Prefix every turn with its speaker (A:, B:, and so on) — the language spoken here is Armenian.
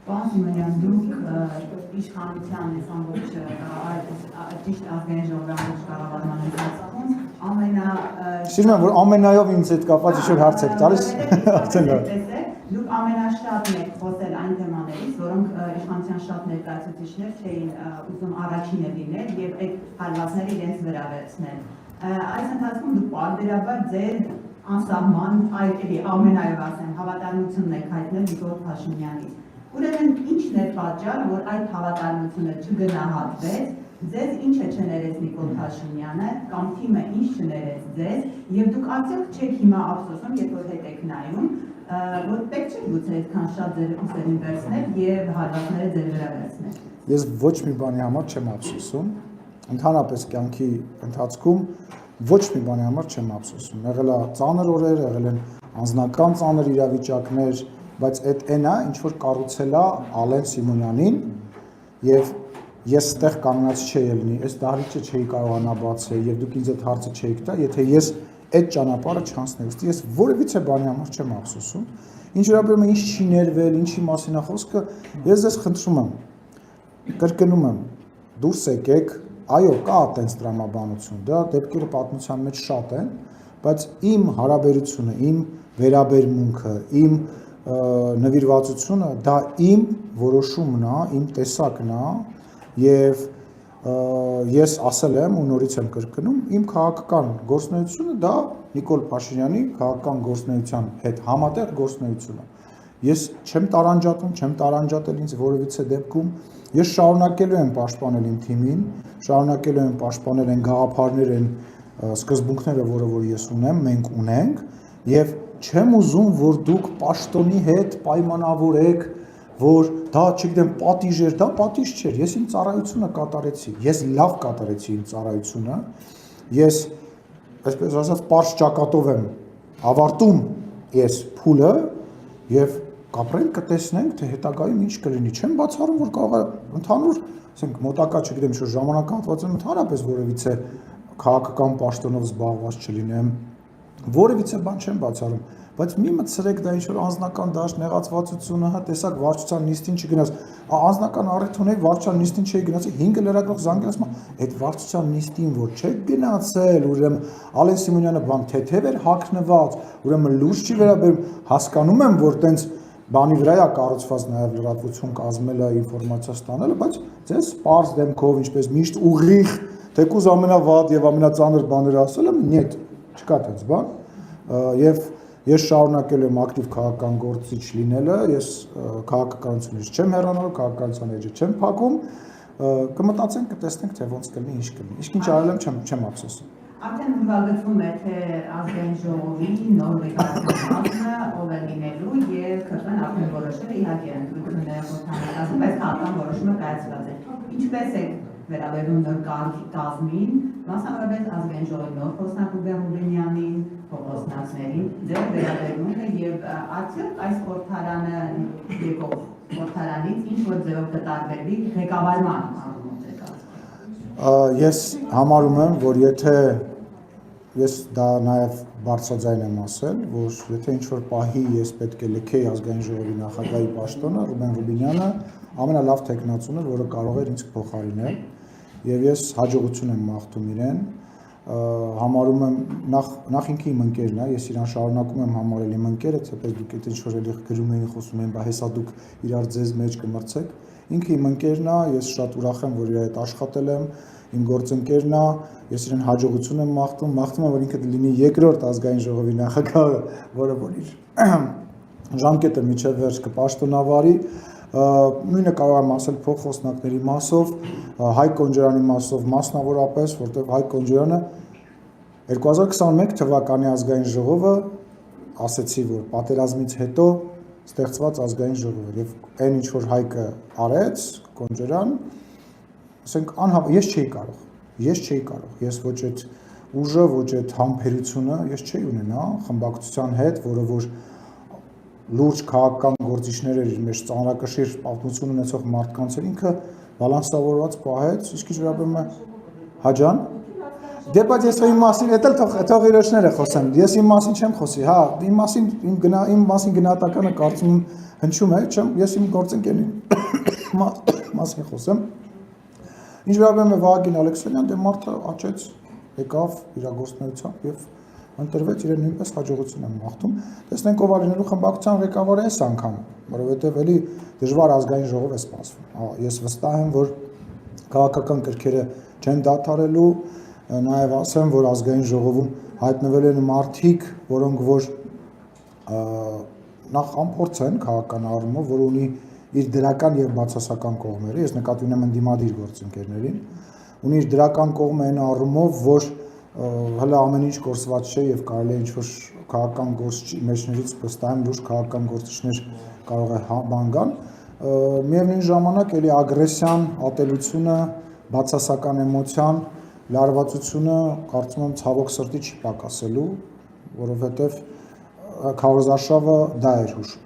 A: Պարոն Սիմոնյան, դուք իշխանության ամբողջ ճիշտ ազգային ժողովի ամբողջ կառավարման ընթացքում
B: Սիրում եմ, որ ամենայով ինձ հետ կապված ինչ-որ հարց եք տալիս, արդեն լավ։
A: Դուք ամենաշատն եք խոսել այն թեմաներից, որոնք իշխանության շատ ներկայացուցիչներ չէին ուզում առաջինը լինել եւ այդ հարվածները իրենց վրա վերցնել։ Այս ընթացքում դուք պարբերաբար ձեր անսահման ամենայով ասեմ հավատարմությունն եք հայտնել Նիկոլ Փաշինյանից։ Ուրեմն ի՞նչն է պատճառը, որ այդ հավատարմությունը չգնահատվեց, ձեզ ինչ է չներեց Նիկոլ Փաշինյանը, կամ թիմը ինչ չներեց ձեզ, եւ դուք արդյոք չեք հիմա ափսոսում, երբ որ հետ եք նայում, որ պետք չէ գուցե այդքան շատ ձեր ուսերին վերցնել եւ հարվածները ձեր վրա վերցնել։
B: Ես ոչ մի բանի համար չեմ ափսոսում, ընդհանրապես կյանքի ընթացքում ոչ մի բանի համար չեմ ափսոսում։ Եղել է ծանր օրեր, եղել են անձնական ծանր իրավիճակներ, բայց այդ այնա, ինչ որ կառուցել է Ալեն Սիմոնյանին եւ ես այդտեղ կանգնած չէի ելնի, այս դահլիճը չէի կարողանա բացել եւ դուք ինձ այդ հարցը չէիք տա, եթե ես այդ ճանապարհը չանցնեի։ Ես որևիցե բանի համար չեմ ափսոսում։ Ինչ վերաբերում է ինչ չի ներվել, ինչի մասին է խոսքը, ես ձեզ խնդրում եմ, կրկնում եմ, դուրս եկեք, այո, կա այդպես տրամաբանություն, դա դեպքերը պատմության մեջ շատ են, բայց իմ հարաբերությունը, իմ վերաբերմունքը, իմ նվիրվածությունը դա իմ որոշումն է, իմ տեսակն է եւ ես ասել եմ ու նորից եմ կրկնում, իմ քաղաքական գործունեությունը դա Նիկոլ Փաշինյանի քաղաքական գործունեության հետ համատեղ գործունեություն է։ Ես չեմ տարանջատում, չեմ տարանջատել ինձ որևիցե դեպքում, ես շարունակելու եմ պաշտպանել իմ թիմին, շարունակելու եմ պաշտպանել այն գաղափարներ, այն սկզբունքները, որ ես ունեմ, մենք ունենք եւ չեմ ուզում, որ դուք պաշտոնի հետ պայմանավորեք, որ դա, չգիտեմ, պատիժ էր, դա պատիժ չէր, ես իմ ծառայությունը կատարեցի, ես լավ կատարեցի իմ ծառայությունը, ես, այսպես ասած, պարզ ճակատով եմ ավարտում ես փուլը եւ կապրենք, կտեսնենք, թե հետագայում ինչ կլինի, չեմ բացառում, որ կարող է ընդհանուր, ասենք, մոտակա, չգիտեմ, ինչ-որ ժամանակահատվածում ընդհանրապես որևիցե քաղաքական պաշտոնով զբաղված չլինեմ, որևիցե բան չեմ բացառում, բայց մի մտցրեք դա ինչ-որ անձնական դաշտ նեղացվածությունը, հա, տեսակ վարչության նիստին չգնաց, անձնական առիթ ունեի, վարչության նիստին չէի գնացել, 5 լրագրող զանգել, ասում այդ վարչության նիստին, որ չեք գնացել, ուրեմն Ալեն Սիմոնյանը բան թեթև էր հագնված, ուրեմն լուրջ չի վերաբերում, հասկանում եմ, որ տենց բանի վրա է կառուցված նաև լրատվություն կազմելը, ինֆորմացիա ստանելը, բայց ձեզ պարզ դեմքով, ինչպես միշտ ուղիղ, թեկուզ ամենավատ եւ ամենածանր բաները ասել եմ, նետ, չկա տենց բան, եւ ես շարունակելու եմ ակտիվ քաղաքական գործիչ լինելը, ես քաղաքականությունից չեմ հեռանալու, քաղաքականության էջը չեմ փակում, կմտածենք, կտեսնենք, թե ոնց կլինի, ինչ կլինի։ Իսկ ինչ արել եմ, չեմ ափսոսում։
A: Արդեն ուրվագծվում է, թե ազգային ժողովի նոր ղեկավարությունը ով է լինելու եւ քրտեն արդեն որոշել է իհարկե ընտրությունները խոհանացում, բայց քաղաքական որոշումը կայացված է։ Ինչպես է վերաբերվում նոր կազմին, մասնավորապես ազգային ժողովի նոր խոսնակ Ուբեր Ռուբինյանին, փոխոսնակներին, դեռ վերաբերվում է եւ արդյոք այս խորհրդարանը եկող խորհրդարանից ինչ որ ձևով կտարբերվի ղեկավարման առումով։
B: Ես համարում եմ, որ եթե ես դա նաև բարձրաձայն եմ ասել, որ եթե ինչ-որ պահի ես պետք է լքեի ազգային ժողովի նախագահի պաշտոնը, Ռուբեն Ռուբինյանը ամենալավ տեխնացուն էր, որը կարող էր ինձ փոխարինել, եւ ես հաջողություն եմ մաղթում իրեն, համարում եմ նախ ինքը իմ ընկերն է, ես իրան շարունակում եմ համարել իմ ընկերը, թեպետ դուք այդ ինչ-որ էլի գրում էին, խոսում էին, բա հեսա դուք իրար ձեզ մեջ կմրցեք, ինքը իմ ընկերն է, ես շատ ուրախ եմ, որ իր հետ աշխատել եմ, իմ գործընկերն է, ես իրեն հաջողություն եմ մաղթում եմ, որ ինքը լինի երկրորդ ազգային ժողովի նախագահը, որը որ իր ժամկետը միջև վերջ կպաշտոնավարի, նույնը կարող եմ ասել փոխխոսնակների մասով, Հայկ Կոնջարյանի մասով մասնավորապես, որտեղ Հայկ Կոնջարյանը 2021 թվականի ազգային ժողովը ասեցի, որ պատերազմից հետո ստեղծված ազգային ժողով էր եւ այն ինչ որ Հայկը արեց Կոնջարյան, ասենք ես չէի կարող, ես ոչ այդ ուժը, ոչ այդ համբերությունը ես չէի ունենա խմբակցության հետ, որը որ լուրջ քաղաքական գործիչներ էր իր մեջ ծանրակշիռ պատմություն ունեցող մարդկանց էր ինքը բալանսավորված պահեց, իսկ ինչ վերաբերում է Հաջան, դե բայց ես իմ մասին էդ էլ թող իրոջները խոսեն, ես իմ մասին չեմ խոսի, հա, իմ մասին գնահատականը կարծում եմ հնչում է, ես իմ գործընկերին մասին խոսեմ։ Ինչ վերաբերում է Վահագին Ալեքսանյան, դե մարդը աճեց, եկավ իր գործունեությամբ եւ ընտրվեց, իրեն նույնպես հաջողություն եմ մաղթում։ Տեսնենք ով արինելու խմբակցության ղեկավարը այս անգամ, որովհետեւ էլի դժվար ազգային ժողով է սպասվում։ Ես վստահ եմ, որ քաղաքական կրքերը չեն դադարելու, նաեւ ասեմ, որ ազգային ժողովում հայտնվել են մարդիկ, որոնք որ նախ ամփորձ են քաղաքական առումով, որ ունի իր դրական եւ բացասական կողմերը, ես նկատի ունեմ ընդդիմադիր գործընկերներին, ունի իր դրական կողմը այն առումով, որ հələ ամեն ինչ կորսված չէ եւ կարելի է ինչ-որ քաղաքական գործիչի մեջներից վստահեմ լուրջ քաղաքական գործիչներ կարող է բան գան, միևնույն ժամանակ էլի ագրեսիան, ատելությունը, բացասական էմոցիան, լարվածությունը կարծում եմ ցավոք սրտի չի պակասելու, որովհետեւ քարոզարշավը դա էր հուշում։